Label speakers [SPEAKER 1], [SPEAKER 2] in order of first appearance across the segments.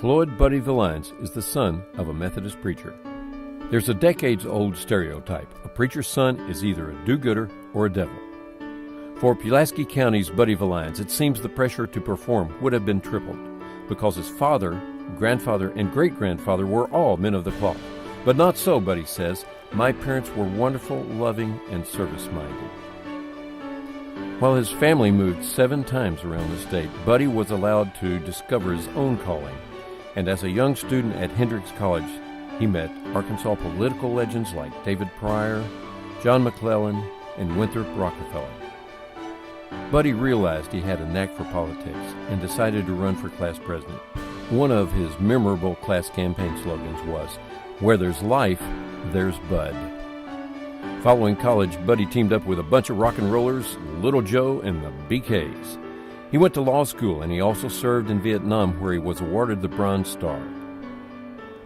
[SPEAKER 1] Floyd Buddy Villines is the son of a Methodist preacher. There's a decades-old stereotype. A preacher's son is either a do-gooder or a devil. For Pulaski County's Buddy Villines, it seems the pressure to perform would have been tripled, because his father, grandfather, and great-grandfather were all men of the cloth. But not so, Buddy says. My parents were wonderful, loving, and service-minded. While his family moved 7 times around the state, Buddy was allowed to discover his own calling. And as a young student at Hendrix College, he met Arkansas political legends like David Pryor, John McClellan, and Winthrop Rockefeller. Buddy realized he had a knack for politics and decided to run for class president. One of his memorable class campaign slogans was, "Where there's life, there's Bud." Following college, Buddy teamed up with a bunch of rock and rollers, Little Joe and the BKs. He went to law school, and he also served in Vietnam, where he was awarded the Bronze Star.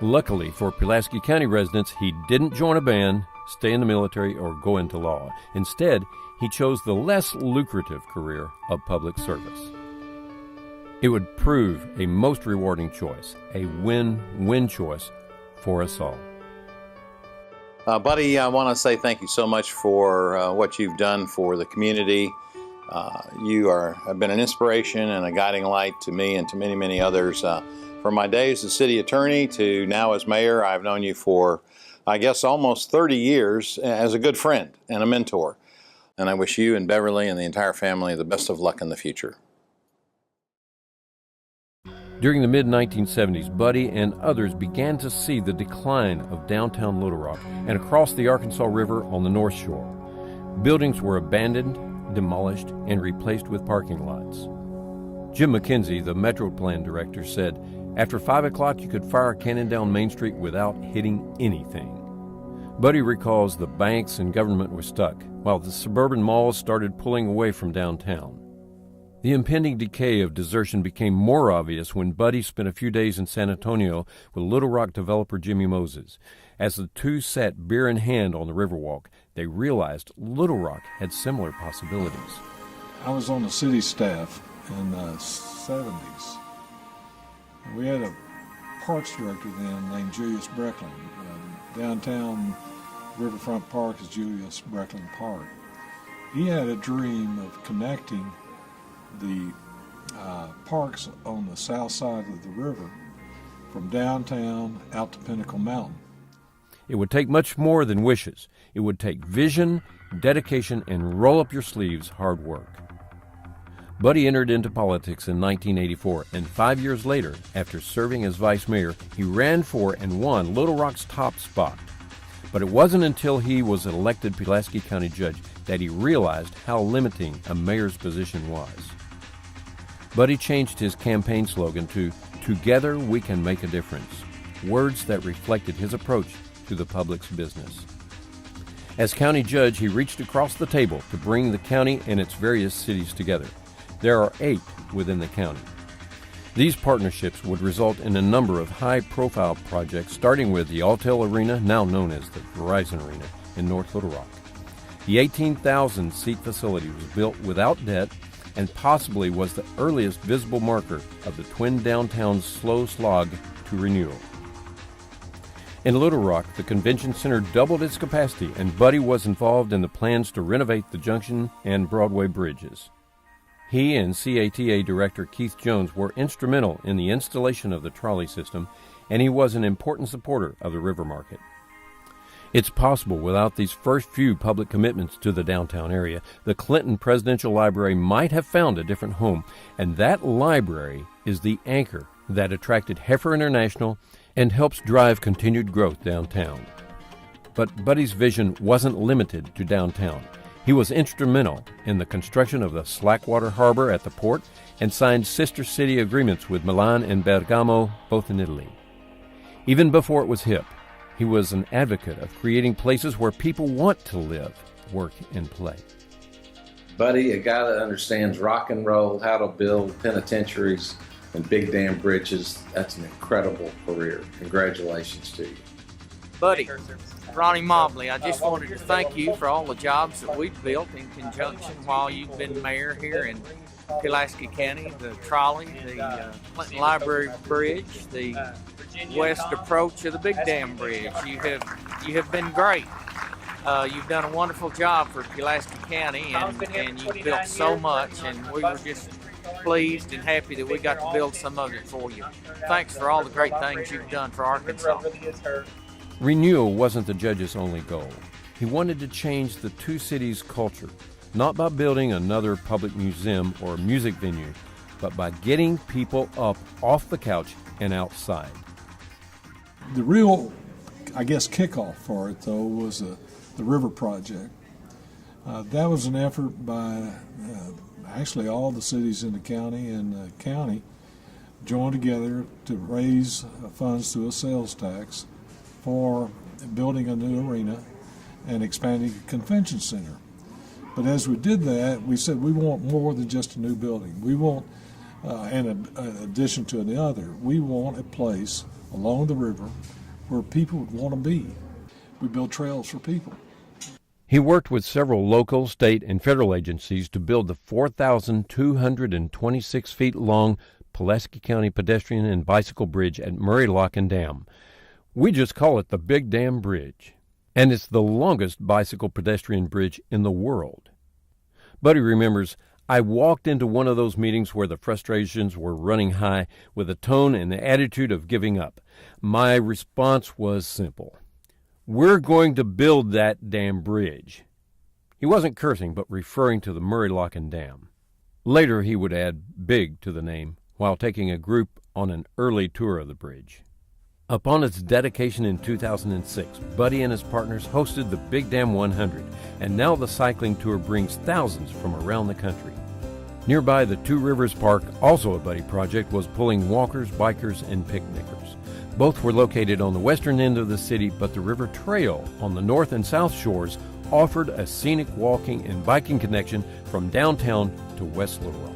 [SPEAKER 1] Luckily for Pulaski County residents, he didn't join a band, stay in the military, or go into law. Instead, he chose the less lucrative career of public service. It would prove a most rewarding choice, a win-win choice for us all.
[SPEAKER 2] Buddy, I want to say thank you so much for what you've done for the community. You have been an inspiration and a guiding light to me and to many, many others. From my days as city attorney to now as mayor, I've known you for, I guess, almost 30 years as a good friend and a mentor. And I wish you and Beverly and the entire family the best of luck in the future.
[SPEAKER 1] During the mid-1970s, Buddy and others began to see the decline of downtown Little Rock and across the Arkansas River on the North Shore. Buildings were abandoned, demolished, and replaced with parking lots. Jim McKenzie, the Metro Plan director, said, "After 5 o'clock you could fire a cannon down Main Street without hitting anything." Buddy recalls the banks and government were stuck, while the suburban malls started pulling away from downtown. The impending decay of desertion became more obvious when Buddy spent a few days in San Antonio with Little Rock developer Jimmy Moses. As the two sat beer in hand on the Riverwalk, they realized Little Rock had similar possibilities.
[SPEAKER 3] I was on the city staff in the 70s. We had a parks director then named Julius Breckland. Downtown Riverfront Park is Julius Breckland Park. He had a dream of connecting the parks on the south side of the river from downtown out to Pinnacle Mountain.
[SPEAKER 1] It would take much more than wishes. It would take vision, dedication, and roll-up-your-sleeves hard work. Buddy entered into politics in 1984, and 5 years later, after serving as vice mayor, he ran for and won Little Rock's top spot. But it wasn't until he was elected Pulaski County judge that he realized how limiting a mayor's position was. Buddy changed his campaign slogan to "Together we can make a difference," words that reflected his approach to the public's business. As county judge, he reached across the table to bring the county and its various cities together. There are 8 within the county. These partnerships would result in a number of high-profile projects, starting with the Alltel Arena, now known as the Verizon Arena, in North Little Rock. The 18,000-seat facility was built without debt and possibly was the earliest visible marker of the twin downtowns' slow slog to renewal. In Little Rock, the convention center doubled its capacity, and Buddy was involved in the plans to renovate the Junction and Broadway bridges. He and CATA Director Keith Jones were instrumental in the installation of the trolley system, and he was an important supporter of the river market. It's possible without these first few public commitments to the downtown area, the Clinton Presidential Library might have found a different home, and that library is the anchor that attracted Heifer International and helps drive continued growth downtown. But Buddy's vision wasn't limited to downtown. He was instrumental in the construction of the Slackwater Harbor at the port and signed sister city agreements with Milan and Bergamo, both in Italy. Even before it was hip, he was an advocate of creating places where people want to live, work, and play.
[SPEAKER 4] Buddy, a guy that understands rock and roll, how to build penitentiaries and big dam bridges, that's an incredible career. Congratulations to you.
[SPEAKER 5] Buddy, Ronnie Mobley, I just wanted to thank you for all the jobs that we've built in conjunction while you've been mayor here, and Pulaski County, the trolley, the Clinton Library Bridge, the west approach of the Big Dam Bridge. You have been great. You've done a wonderful job for Pulaski County, and you've built so much, and we were just pleased and happy that we got to build some of it for you. Thanks for all the great things you've done for Arkansas.
[SPEAKER 1] Renewal wasn't the judge's only goal. He wanted to change the two cities' culture, not by building another public museum or music venue, but by getting people up off the couch and outside.
[SPEAKER 3] The real, kickoff for it, though, was the River Project. That was an effort by actually all the cities in the county, and the county joined together to raise funds through a sales tax for building a new arena and expanding a convention center. But as we did that, we said we want more than just a new building. We want, in addition to the other, we want a place along the river where people would want to be. We build trails for people.
[SPEAKER 1] He worked with several local, state, and federal agencies to build the 4,226 feet long Pulaski County pedestrian and bicycle bridge at Murray Lock and Dam. We just call it the Big Dam Bridge, and it's the longest bicycle pedestrian bridge in the world. Buddy remembers, I walked into one of those meetings where the frustrations were running high with the tone and the attitude of giving up. My response was simple. We're going to build that damn bridge. He wasn't cursing, but referring to the Murray Lock and Dam. Later, he would add big to the name while taking a group on an early tour of the bridge. Upon its dedication in 2006, Buddy and his partners hosted the Big Dam 100, and now the cycling tour brings thousands from around the country. Nearby, the Two Rivers Park, also a Buddy project, was pulling walkers, bikers, and picnickers. Both were located on the western end of the city, but the River Trail on the north and south shores offered a scenic walking and biking connection from downtown to West Little Rock.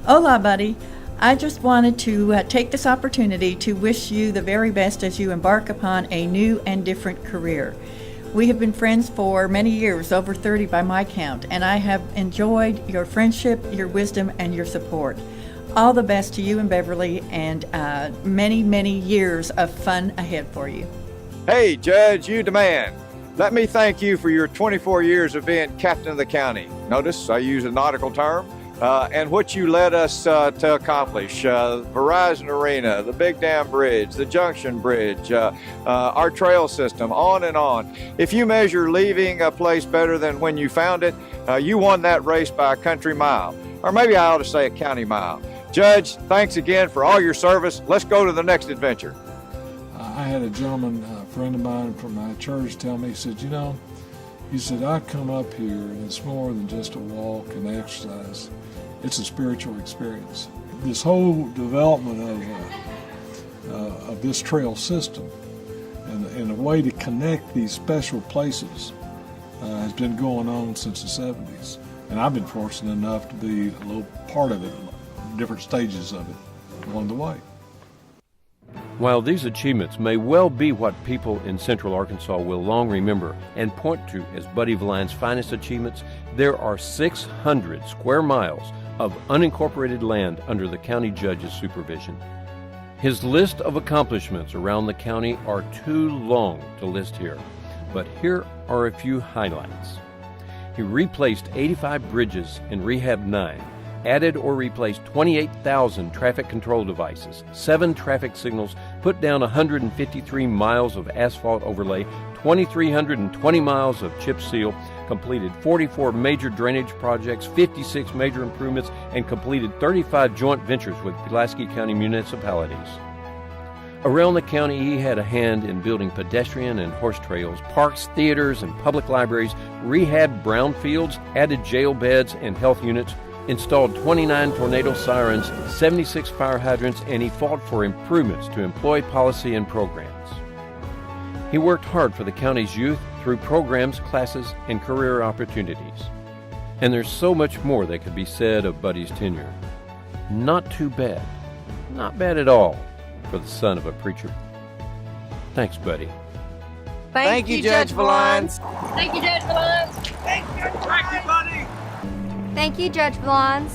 [SPEAKER 6] Hola, Buddy. I just wanted to take this opportunity to wish you the very best as you embark upon a new and different career. We have been friends for many years, over 30 by my count, and I have enjoyed your friendship, your wisdom, and your support. All the best to you and Beverly, and many, many years of fun ahead for you.
[SPEAKER 7] Hey, Judge, you the man. Let me thank you for your 24 years of being captain of the county. Notice I use a nautical term. And what you led us to accomplish. Verizon Arena, the Big Dam Bridge, the Junction Bridge, our trail system, on and on. If you measure leaving a place better than when you found it, you won that race by a country mile. Or maybe I ought to say a county mile. Judge, thanks again for all your service. Let's go to the next adventure.
[SPEAKER 3] I had a gentleman, a friend of mine from my church, tell me, he said, I come up here and it's more than just a walk and exercise. It's a spiritual experience. This whole development of this trail system and a way to connect these special places has been going on since the 70s. And I've been fortunate enough to be a little part of it, different stages of it along the way.
[SPEAKER 1] While these achievements may well be what people in Central Arkansas will long remember and point to as Buddy Villines' finest achievements, there are 600 square miles of unincorporated land under the county judge's supervision. His list of accomplishments around the county are too long to list here, but here are a few highlights. He replaced 85 bridges and rehabbed 9, added or replaced 28,000 traffic control devices, 7 traffic signals, put down 153 miles of asphalt overlay, 2,320 miles of chip seal, completed 44 major drainage projects, 56 major improvements, and completed 35 joint ventures with Pulaski County municipalities. Around the county, he had a hand in building pedestrian and horse trails, parks, theaters, and public libraries, rehabbed brownfields, added jail beds and health units, installed 29 tornado sirens, 76 fire hydrants, and he fought for improvements to employee policy and programs. He worked hard for the county's youth through programs, classes, and career opportunities. And there's so much more that could be said of Buddy's tenure. Not too bad. Not bad at all for the son of a preacher. Thanks, Buddy.
[SPEAKER 5] Thank you, Judge Villines.
[SPEAKER 8] Thank you, Judge Villines.
[SPEAKER 5] Thank you, Buddy.
[SPEAKER 8] Thank you, Judge Villines.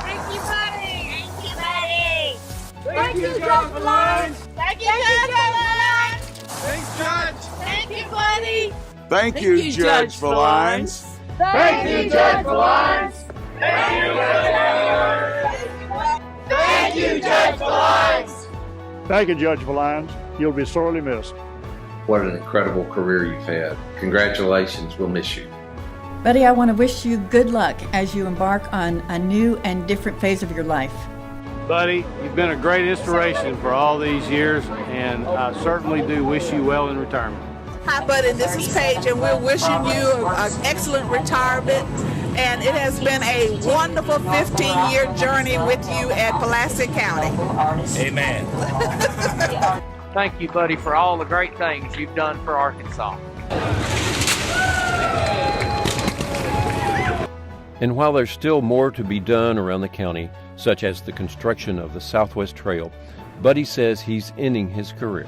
[SPEAKER 9] Thank you, Buddy. Thank you, Buddy.
[SPEAKER 10] Thank you, Judge Villines.
[SPEAKER 9] Thank you, Judge Villines.
[SPEAKER 10] Thanks, Judge.
[SPEAKER 9] Thank you, Buddy.
[SPEAKER 10] Thank you, Judge Villines.
[SPEAKER 9] Thank you, Judge Villines. Thank you, Judge Villines. Thank you, Judge Villines.
[SPEAKER 11] Thank you, Judge Villines. You'll be sorely missed.
[SPEAKER 4] What an incredible career you've had. Congratulations. We'll miss you.
[SPEAKER 6] Buddy, I want to wish you good luck as you embark on a new and different phase of your life.
[SPEAKER 12] Buddy, you've been a great inspiration for all these years, and I certainly do wish you well in retirement.
[SPEAKER 13] Hi, Buddy. This is Paige, and we're wishing you an excellent retirement. And it has been a wonderful 15-year journey with you at Pulaski County.
[SPEAKER 10] Amen.
[SPEAKER 5] Thank you, Buddy, for all the great things you've done for Arkansas.
[SPEAKER 1] And while there's still more to be done around the county, such as the construction of the Southwest Trail, Buddy says he's ending his career.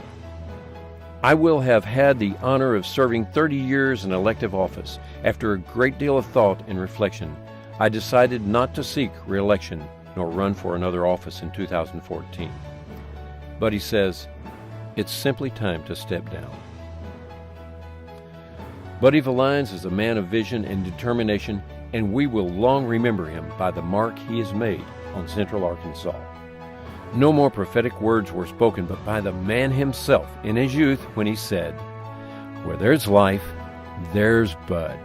[SPEAKER 1] I will have had the honor of serving 30 years in elective office. After a great deal of thought and reflection, I decided not to seek re-election nor run for another office in 2014. Buddy says, it's simply time to step down. Buddy Villines is a man of vision and determination, and we will long remember him by the mark he has made on Central Arkansas. No more prophetic words were spoken, but by the man himself in his youth when he said, "Where there's life, there's Bud."